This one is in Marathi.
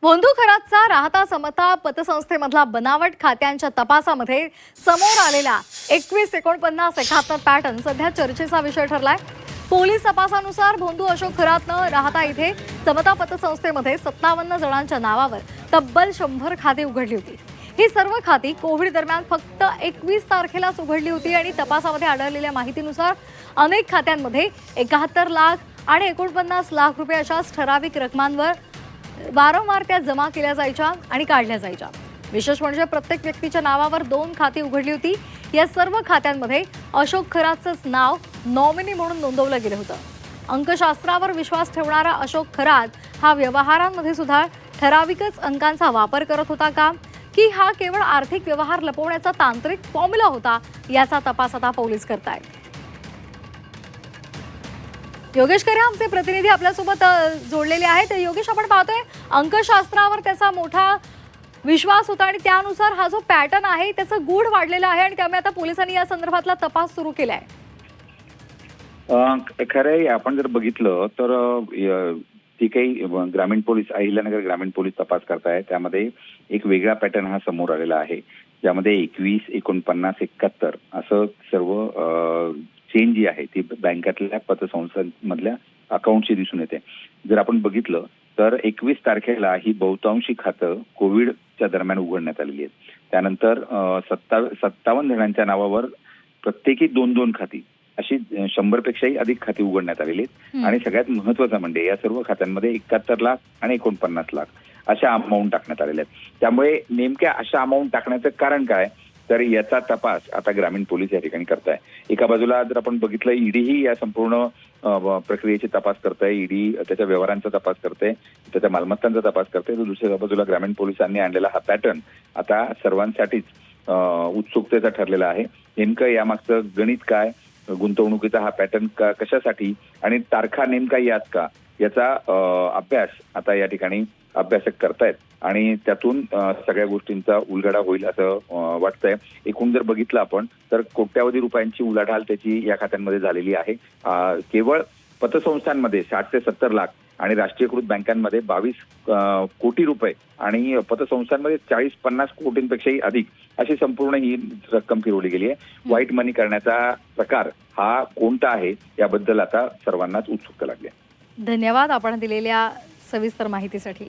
भोंदू खरातचा राहता समता पतसंस्थेमधला बनावट खात्यांच्या तपासामध्ये समोर आलेला 214971 पॅटर्न सध्या चर्चेचा विषय ठरलाय। पोलीस तपासानुसार भोंदू अशोक खरातनं राहता इथे समता पतसंस्थेमध्ये 57 जणांच्या नावावर तब्बल 100 खाती उघडली होती। ही सर्व खाती कोविड दरम्यान फक्त 21 तारखेलाच उघडली होती आणि तपासामध्ये आढळलेल्या माहितीनुसार अनेक खात्यांमध्ये 71 लाख आणि 49 लाख रुपये अशाच ठराविक रकमांवर वारंवार त्या जमा केल्या जायच्या आणि काढल्या जायच्या। विशेष म्हणजे प्रत्येक व्यक्तीच्या नावावर 2 खाती उघडली होती। या सर्व खात्यांमध्ये अशोक खरातचं नाव नॉमिनी म्हणून नोंदवलं गेलं होतं। अंकशास्त्रावर विश्वास ठेवणारा अशोक खरात हा व्यवहारांमध्ये सुद्धा ठराविकच अंकांचा वापर करत होता का, की हा केवळ आर्थिक व्यवहार लपवण्याचा तांत्रिक फॉर्म्युला होता, याचा तपास आता पोलीस करतायत। योगेश खरे आमचे प्रतिनिधी आपल्यासोबत जोडलेले आहेत। योगेश, आपण पाहतोय अंकशास्त्रावर त्याचा मोठा विश्वास होता आणि त्यानुसार हा जो पॅटर्न आहे त्याचं गूढ वाढलेलं आहे आणि त्यामुळे आता पोलिसांनी या संदर्भातला तपास सुरू केलाय। खरंय, आपण जर बघितलं तर ती काही ग्रामीण पोलीस, अहिल्यानगर ग्रामीण पोलीस तपास करताय। त्यामध्ये एक वेगळा पॅटर्न हा समोर आलेला आहे, ज्यामध्ये 21, 49, 71 असं सर्व चेन जी आहे ती बँकेतल्या पतसंस्थांमधल्या अकाउंटची दिसून येते। जर आपण बघितलं तर 21 तारखेला ही बहुतांशी खातं कोविडच्या दरम्यान उघडण्यात आलेली आहेत। त्यानंतर 57 जणांच्या नावावर प्रत्येकी 2-2 खाती अशी 100 पेक्षाही अधिक खाती उघडण्यात आलेली आहेत। आणि सगळ्यात महत्त्वाचं म्हणजे या सर्व खात्यांमध्ये 71 लाख आणि 49 लाख अशा अमाऊंट टाकण्यात आलेल्या आहेत। त्यामुळे नेमक्या अशा अमाऊंट टाकण्याचं कारण काय, तर याचा तपास आता ग्रामीण पोलीस या ठिकाणी करताय। एका बाजूला जर आपण बघितलं, ईडीही या संपूर्ण प्रक्रियेची तपास करताय। ईडी त्याच्या व्यवहारांचा तपास करते, त्याच्या मालमत्तांचा तपास करते। तर दुसऱ्या बाजूला ग्रामीण पोलिसांनी आणलेला हा पॅटर्न आता सर्वांसाठीच उत्सुकतेचा ठरलेला आहे। नेमकं यामागचं गणित काय, गुंतवणुकीचा हा पॅटर्न कशासाठी आणि तारखा नेमका याच का, याचा अभ्यास आता या ठिकाणी अभ्यासक करतायत आणि त्यातून सगळ्या गोष्टींचा उलगडा होईल असं वाटतंय। एकूण जर बघितलं आपण तर कोट्यावधी रुपयांची उलाढाल त्याची या खात्यांमध्ये झालेली आहे। केवळ पतसंस्थांमध्ये 60 ते 70 लाख आणि राष्ट्रीयकृत बँकांमध्ये 22 कोटी रुपये आणि पतसंस्थांमध्ये 40-50 कोटींपेक्षाही अधिक अशी संपूर्ण ही रक्कम फिरवली गेली आहे। व्हाईट मनी करण्याचा प्रकार हा कोणता आहे याबद्दल आता सर्वांनाच उत्सुकता लागली आहे। धन्यवाद आपण दिलेल्या सविस्तर माहितीसाठी।